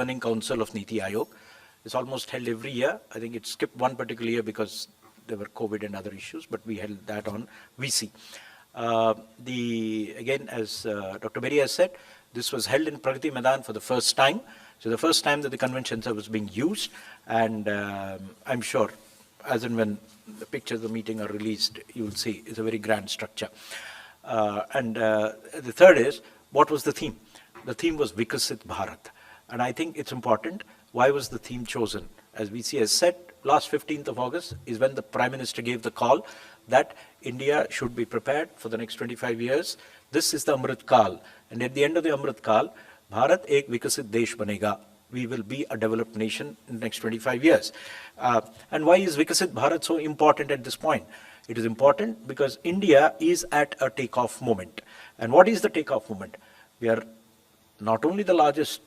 Governing Council of Niti Aayog. It's almost held every year. I think it skipped one particular year because there were COVID and other issues, but we held that on VC. Again, as Dr. Berry has said, this was held in Pragati Maidan for the first time. So the first time that the convention center was being used, and I'm sure as and when the pictures of the meeting are released, you will see it's a very grand structure. The third is, what was the theme? The theme was Vikasit Bharat. And I think it's important. Why was the theme chosen? As VC has said, last 15th of August is when the Prime Minister gave the call that India should be prepared for the next 25 years. This is the Amrit Kal. And at the end of the Amrit Kal, Bharat ek Vikasit Desh banega. We will be a developed nation in the next 25 years. And why is Vikasit Bharat so important at this point? It is important because India is at a takeoff moment. And what is the takeoff moment? We are not only the largest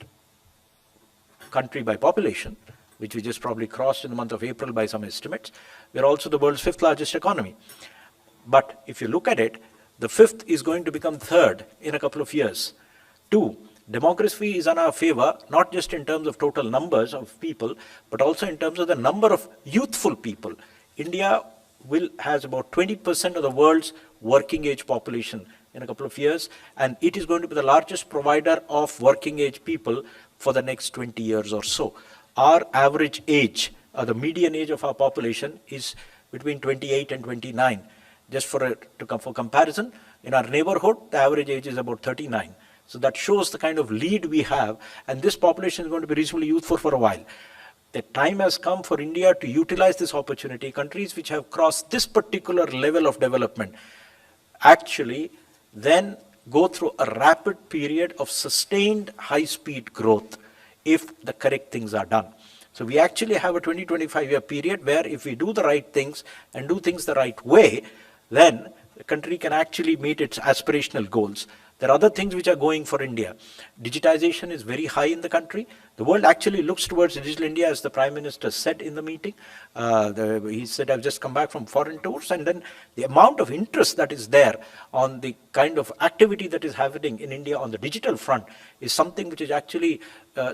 country by population, which we just probably crossed in the month of April by some estimates, we are also the world's 5th largest economy. But if you look at it, the 5th is going to become 3rd in a couple of years. 2, demography is in our favor, not just in terms of total numbers of people, but also in terms of the number of youthful people. India has about 20% of the world's working age population in a couple of years, and it is going to be the largest provider of working age people for the next 20 years or so. Our average age, the median age of our population is between 28 and 29. Just for comparison, in our neighborhood, the average age is about 39. So that shows the kind of lead we have, and this population is going to be reasonably youthful for a while. The time has come for India to utilize this opportunity. Countries which have crossed this particular level of development actually then go through a rapid period of sustained high-speed growth if the correct things are done. So we actually have a 20-25 year period where if we do the right things and do things the right way, then the country can actually meet its aspirational goals. There are other things which are going for India. Digitization is very high in the country. The world actually looks towards digital India, as the Prime Minister said in the meeting. He said, I've just come back from foreign tours, and then the amount of interest that is there on the kind of activity that is happening in India on the digital front is something which is actually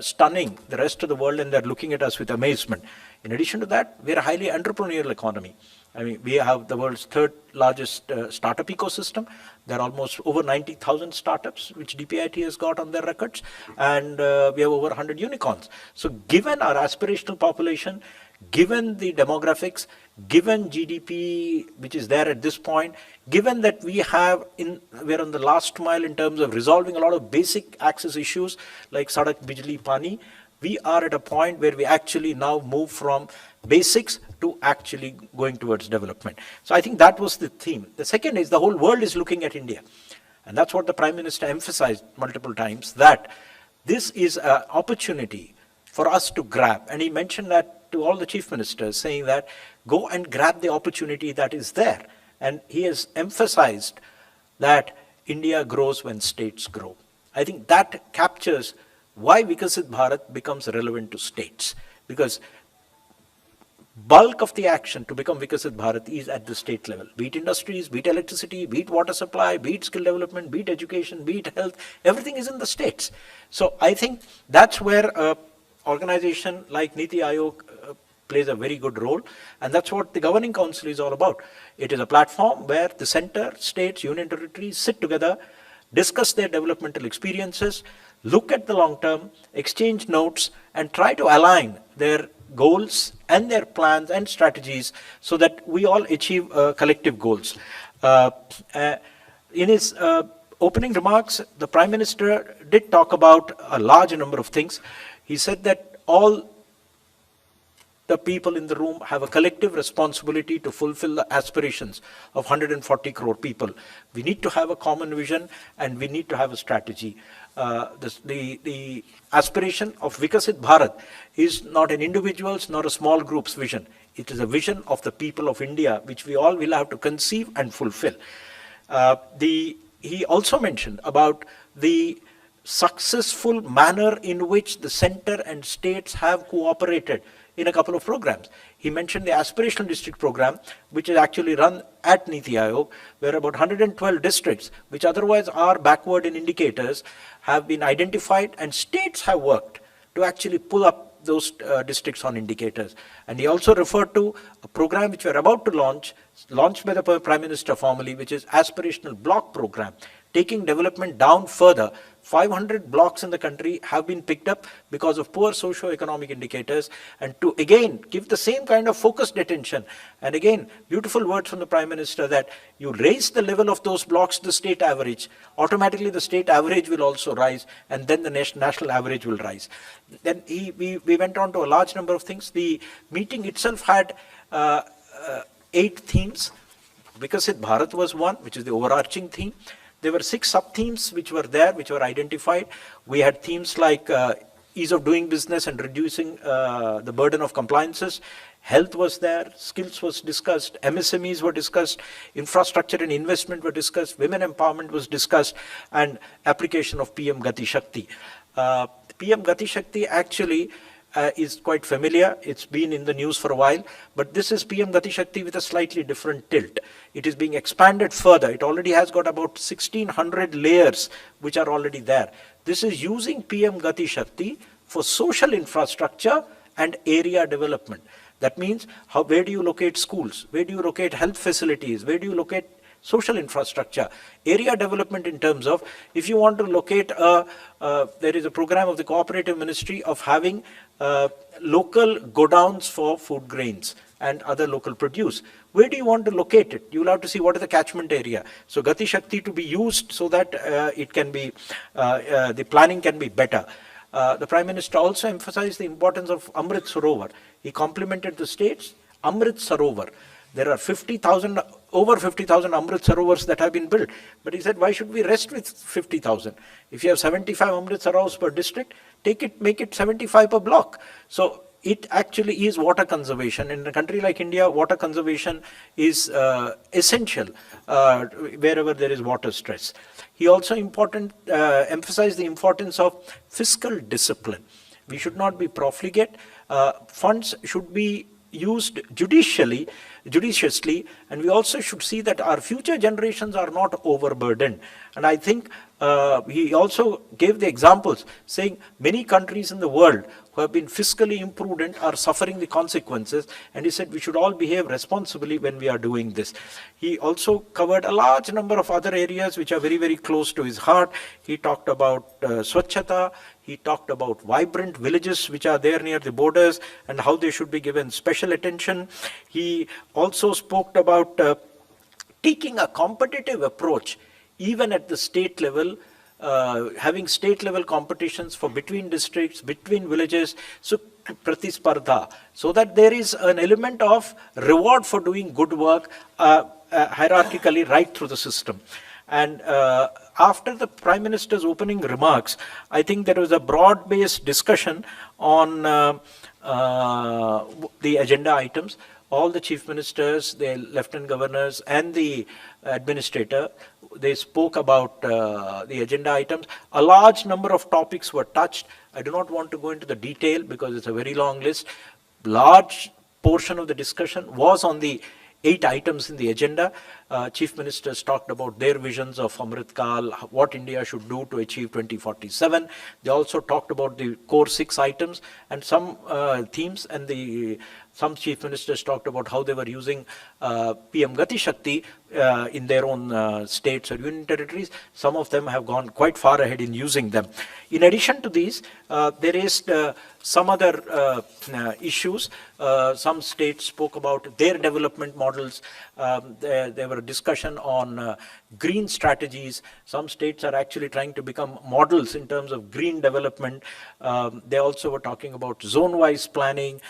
stunning the rest of the world, and they're looking at us with amazement. In addition to that, we're a highly entrepreneurial economy. I mean, we have the world's 3rd largest startup ecosystem. There are almost over 90,000 startups which DPIT has got on their records, and we have over 100 unicorns. So given our aspirational population, given the demographics, given GDP which is there at this point, given that we're on the last mile in terms of resolving a lot of basic access issues like Sadak, Bijli, Pani, we are at a point where we actually now move from basics to actually going towards development. So I think that was the theme. The second is the whole world is looking at India. And that's what the Prime Minister emphasized multiple times, that this is an opportunity for us to grab. And he mentioned that to all the chief ministers, saying that go and grab the opportunity that is there. And he has emphasized that India grows when states grow. I think that captures why Vikasit Bharat becomes relevant to states. Because bulk of the action to become Vikasit Bharat is at the state level. Be it industries, be it electricity, be it water supply, be it skill development, be it education, be it health, everything is in the states. So I think that's where an organization like Niti Aayog plays a very good role, and that's what the Governing Council is all about. It is a platform where the center, states, union territories sit together, discuss their developmental experiences, look at the long term, exchange notes, and try to align their goals and their plans and strategies so that we all achieve collective goals. In his opening remarks, the Prime Minister did talk about a large number of things. He said that all the people in the room have a collective responsibility to fulfill the aspirations of 140 crore people. We need to have a common vision and we need to have a strategy. The aspiration of Vikasit Bharat is not an individual's nor a small group's vision. It is a vision of the people of India, which we all will have to conceive and fulfill. He also mentioned about the successful manner in which the center and states have cooperated in a couple of programs. He mentioned the aspirational district program, which is actually run at Niti Aayog, where about 112 districts, which otherwise are backward in indicators, have been identified, and states have worked to actually pull up those districts on indicators. And he also referred to a program which we are about to launched by the Prime Minister formally, which is aspirational block program, taking development down further. 500 blocks in the country have been picked up because of poor socio-economic indicators, and to again give the same kind of focused attention. And again, beautiful words from the Prime Minister that you raise the level of those blocks to the state average, automatically the state average will also rise, and then the national average will rise. Then we went on to a large number of things. The meeting itself had 8 themes. Vikasit Bharat was one, which is the overarching theme. There were 6 sub-themes which were there, which were identified. We had themes like ease of doing business and reducing the burden of compliances. Health was there, skills was discussed, MSMEs were discussed, infrastructure and investment were discussed, women empowerment was discussed, and application of PM Gati Shakti. PM Gati Shakti actually is quite familiar. It's been in the news for a while, but this is PM Gati Shakti with a slightly different tilt. It is being expanded further. It already has got about 1,600 layers which are already there. This is using PM Gati Shakti for social infrastructure and area development. That means where do you locate schools? Where do you locate health facilities? Where do you locate social infrastructure, area development in terms of, if you want to locate there is a program of the Cooperative Ministry of having local godowns for food grains and other local produce. Where do you want to locate it? You will have to see what is the catchment area. So Gati Shakti to be used so that it can be, the planning can be better. The Prime Minister also emphasized the importance of Amrit Sarovar. He complimented the states, Amrit Sarovar. There are over 50,000 Amrit Sarovars that have been built. But he said, why should we rest with 50,000? If you have 75 Amrit Sarovars per district, make it 75 per block. So it actually is water conservation. In a country like India, water conservation is essential wherever there is water stress. He also emphasized the importance of fiscal discipline. We should not be profligate. Funds should be used judiciously, and we also should see that our future generations are not overburdened. And I think he also gave the examples, saying many countries in the world who have been fiscally imprudent are suffering the consequences, and he said we should all behave responsibly when we are doing this. He also covered a large number of other areas which are very, very close to his heart. He talked about Swachhata. He talked about vibrant villages which are there near the borders and how they should be given special attention. He also spoke about taking a competitive approach even at the state level, having state level competitions for between districts, between villages, so pratisparda, so that there is an element of reward for doing good work hierarchically right through the system. And after the Prime Minister's opening remarks, I think there was a broad-based discussion on the agenda items. All the chief ministers, the lieutenant governors, and the administrator, they spoke about the agenda items. A large number of topics were touched. I do not want to go into the detail because it's a very long list. Large portion of the discussion was on the 8 items in the agenda. Chief ministers talked about their visions of Amrit Kal, what India should do to achieve 2047. They also talked about the core 6 items and some themes, and some chief ministers talked about how they were using PM Gati Shakti in their own states or union territories. Some of them have gone quite far ahead in using them. In addition to these, there is some other issues. Some states spoke about their development models. There were discussion on green strategies. Some states are actually trying to become models in terms of green development. They also were talking about zone-wise planning,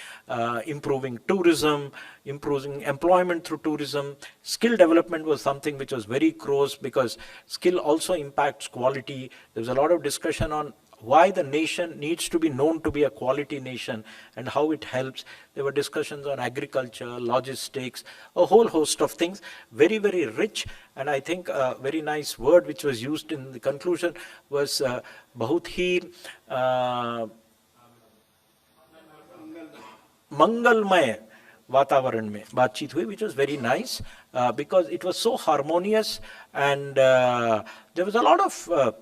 improving tourism, improving employment through tourism. Skill development was something which was very close because skill also impacts quality. There was a lot of discussion on why the nation needs to be known to be a quality nation and how it helps. There were discussions on agriculture, logistics, a whole host of things. Very, very rich. And I think a very nice word which was used in the conclusion was bahut hi mangalmay वातावरण में बातचीत हुई, which was very nice because it was so harmonious, and there was a lot of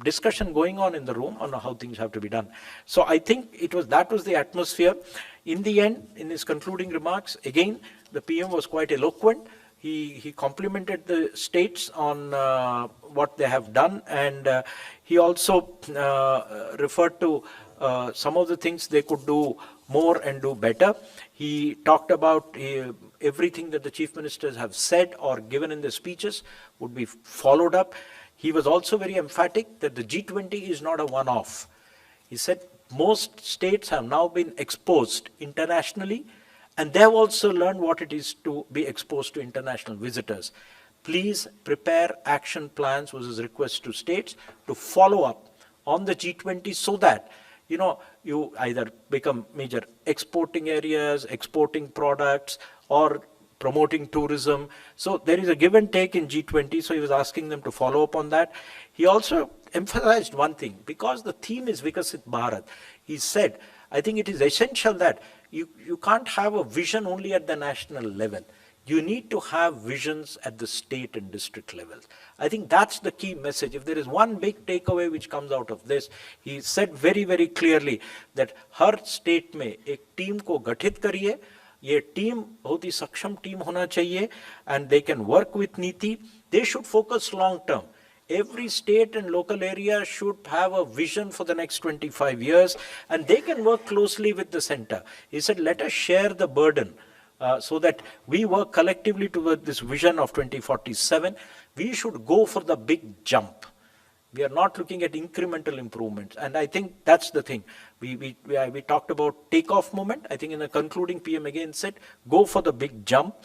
discussion going on in the room on how things have to be done. So I think that was the atmosphere. In the end, in his concluding remarks, again, the PM was quite eloquent. He complimented the states on what they have done, and he also referred to some of the things they could do more and do better. He talked about everything that the chief ministers have said or given in their speeches would be followed up. He was also very emphatic that the G20 is not a one-off. He said most states have now been exposed internationally, and they have also learned what it is to be exposed to international visitors. Please prepare action plans, was his request to states, to follow up on the G20 so that you either become major exporting areas, exporting products, or promoting tourism. So there is a give and take in G20, so he was asking them to follow up on that. He also emphasized one thing, because the theme is Vikasit Bharat. He said, I think it is essential that you can't have a vision only at the national level. You need to have visions at the state and district levels. I think that's the key message. If there is one big takeaway which comes out of this, he said very, very clearly that her state में एक team को गठित करिए, ये team बहुत ही सक्षम team होना चाहिए, and they can work with Niti. They should focus long term. Every state and local area should have a vision for the next 25 years, and they can work closely with the center. He said, let us share the burden. So that we work collectively toward this vision of 2047. We should go for the big jump. We are not looking at incremental improvements. And I think that's the thing. We talked about takeoff moment. I think in the concluding, PM again said, go for the big jump.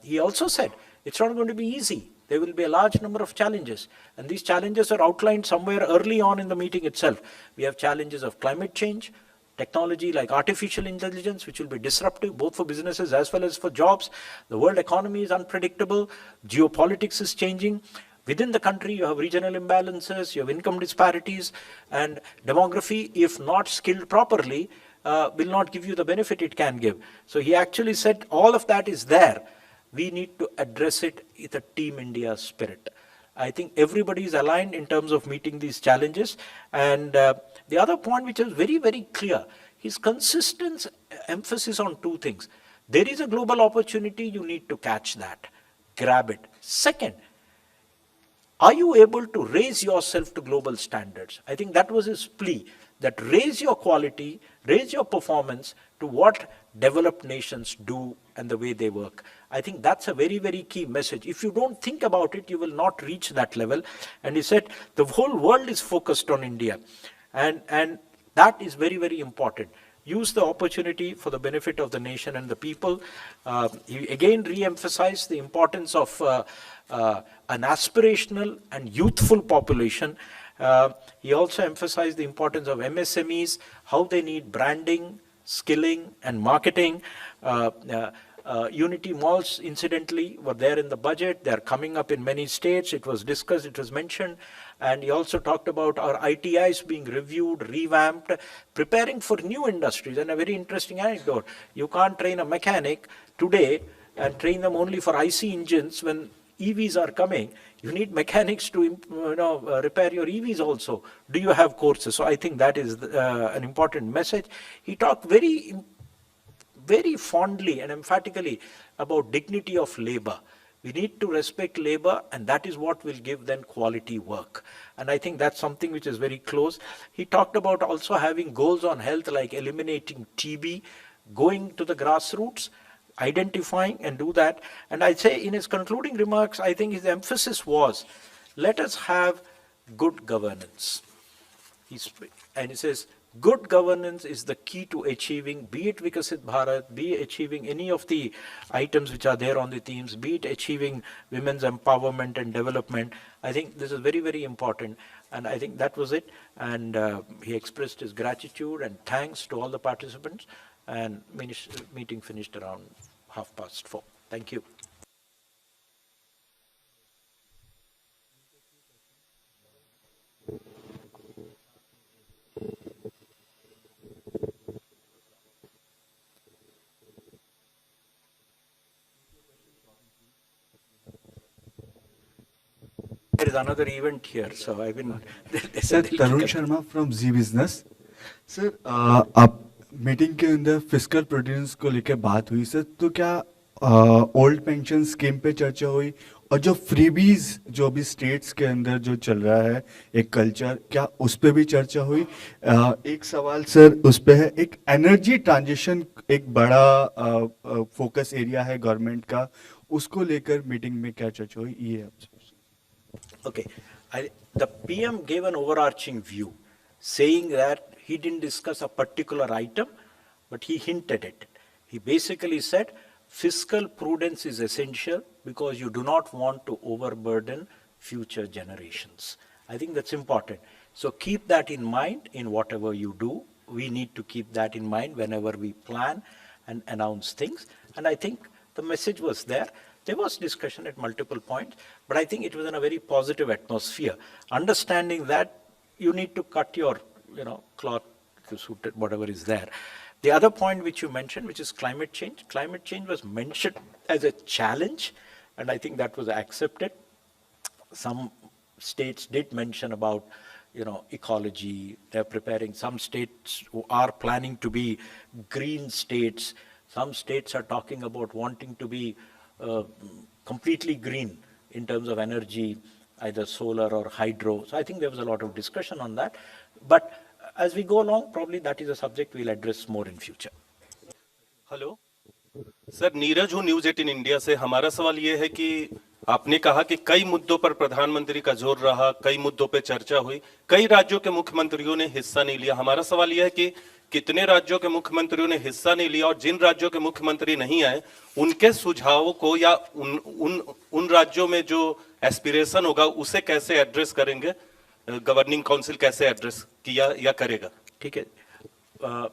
He also said, it's not going to be easy. There will be a large number of challenges. And these challenges are outlined somewhere early on in the meeting itself. We have challenges of climate change, technology like artificial intelligence, which will be disruptive both for businesses as well as for jobs. The world economy is unpredictable. Geopolitics is changing. Within the country, you have regional imbalances, you have income disparities, and demography, if not skilled properly, will not give you the benefit it can give. So he actually said all of that is there. We need to address it with a Team India spirit. I think everybody is aligned in terms of meeting these challenges. And the other point which is very, very clear, his consistent emphasis on two things. There is a global opportunity, you need to catch that, grab it. Second, are you able to raise yourself to global standards? I think that was his plea, that raise your quality, raise your performance to what developed nations do and the way they work. I think that's a very, very key message. If you don't think about it, you will not reach that level. And he said, the whole world is focused on India. And that is very, very important. Use the opportunity for the benefit of the nation and the people. He again re-emphasized the importance of an aspirational and youthful population. He also emphasized the importance of MSMEs, how they need branding, skilling, and marketing. Unity malls, incidentally, were there in the budget. They are coming up in many states. It was discussed, it was mentioned. And he also talked about our ITIs being reviewed, revamped, preparing for new industries. And a very interesting anecdote. You can't train a mechanic today and train them only for IC engines when EVs are coming. You need mechanics to repair your EVs also. Do you have courses? So I think that is an important message. He talked very fondly and emphatically about dignity of labor. We need to respect labor, and that is what will give them quality work. And I think that's something which is very close. He talked about also having goals on health like eliminating TB, going to the grassroots, identifying and do that. And I'd say in his concluding remarks, I think his emphasis was, let us have good governance. And he says, good governance is the key to achieving, be it Vikasit Bharat, be it achieving any of the items which are there on the themes, be it achieving women's empowerment and development. I think this is very, very important. And I think that was it. And he expressed his gratitude and thanks to all the participants. And meeting finished around 4:30. Thank you. is another event here, so I've been. Sir Tarun Sharma from Zee Business. Sir आप meeting के अंदर fiscal prudence को लेकर बात हुई sir, तो क्या old pension scheme पे चर्चा हुई, और जो फ्रीबीज जो अभी स्टेट्स के अंदर जो चल रहा है एक कल्चर, क्या उस पे भी चर्चा हुई? एक सवाल सर उस पे है, एक एनर्जी ट्रांजिशन एक बड़ा फोकस एरिया है गवर्नमेंट का, उसको लेकर मीटिंग में क्या चर्चा हुई, ये आपसे. Okay, the PM gave an overarching view, saying that he didn't discuss a particular item, but he hinted at it. He basically said fiscal prudence is essential because you do not want to overburden future generations. I think that's important. So keep that in mind in whatever you do. We need to keep that in mind whenever we plan and announce things. And I think the message was there. There was discussion at multiple points, but I think it was in a very positive atmosphere. Understanding that you need to cut your, cloth to suit it, whatever is there. The other point which you mentioned, which is climate change. Climate change was mentioned as a challenge, and I think that was accepted. Some states did mention about, ecology. They're preparing. Some states who are planning to be green states. Some states are talking about wanting to be completely green in terms of energy, either solar or hydro. So I think there was a lot of discussion on that. But as we go along, probably that is a subject we'll address more in future. Hello sir, Neeraj हूँ news 18 India से. हमारा सवाल ये है कि आपने कहा कि कई मुद्दों पर प्रधानमंत्री का जोर रहा, कई मुद्दों पे चर्चा हुई, कई राज्यों के मुख्यमंत्रियों ने हिस्सा नहीं लिया. हमारा सवाल यह है कि कितने राज्यों के मुख्यमंत्रियों ने हिस्सा नहीं लिया, और जिन राज्यों के मुख्यमंत्री नहीं आए उनके सुझावों को या उन राज्यों में जो एस्पिरेशन होगा उसे कैसे एड्रेस करेंगे, गवर्निंग काउंसिल कैसे एड्रेस किया या करेगा? ठीक है,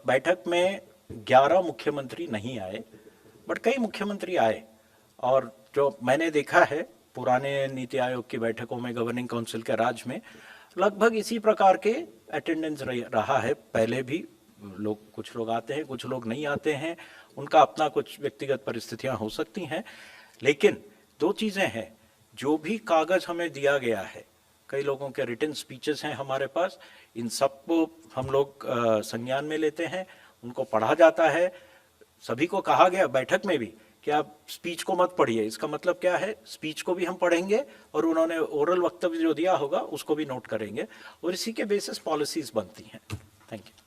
बैठक में 11 मुख्यमंत्री नहीं आए, बट कई मुख्यमंत्री आए, और जो मैंने देखा है पुराने नीति आयोग की बैठकों में गवर्निंग काउंसिल के राज में लगभग इसी प्रकार के अटेंडेंस रहा है. पहले भी कुछ लोग आते हैं, कुछ लोग नहीं आते हैं, उनका अपना कुछ व्यक्तिगत परिस्थितियां हो सकती हैं. लेकिन दो चीजें हैं, जो भी कागज हमें दिया गया है, कई लोगों के रिटन स्पीचेस हैं हमारे पास, इन सबको हम लोग संज्ञान में लेते हैं, उनको पढ़ा जाता है. सभी को कहा गया बैठक में भी कि आप स्पीच को मत पढ़िए. इसका मतलब क्या है, स्पीच को भी हम पढ़ेंगे और उन्होंने ओरल वक्तव्य जो दिया होगा उसको भी नोट करेंगे, और इसी के बेसिस पॉलिसीज बनती हैं. Thank you.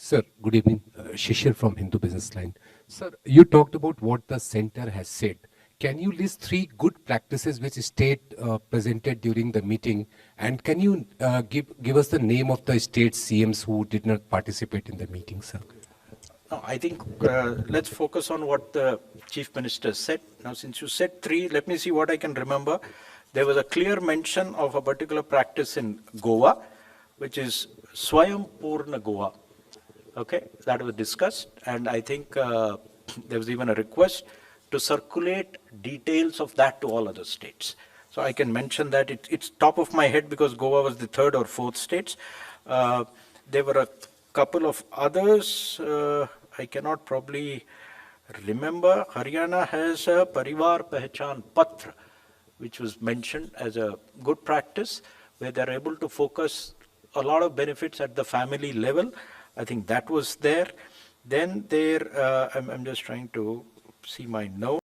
Sir, good evening. Shishir from Hindu Business Line. Sir, you talked about what the center has said. Can you list 3 good practices which state presented during the meeting, and can you give us the name of the state CMs who did not participate in the meeting, sir? No, I think let's focus on what the Chief Minister said. Now, since you said 3, let me see what I can remember. There was a clear mention of a particular practice in Goa, which is Swayam Purna Goa. Okay, that was discussed, and I think there was even a request to circulate details of that to all other states. So I can mention that it's top of my head because Goa was the 3rd or 4th states. There were a couple of others, I cannot probably remember. Haryana has a Parivar Pehchan Patra, which was mentioned as a good practice, where they're able to focus a lot of benefits at the family level. I think that was there. Then I'm just trying to see my notes.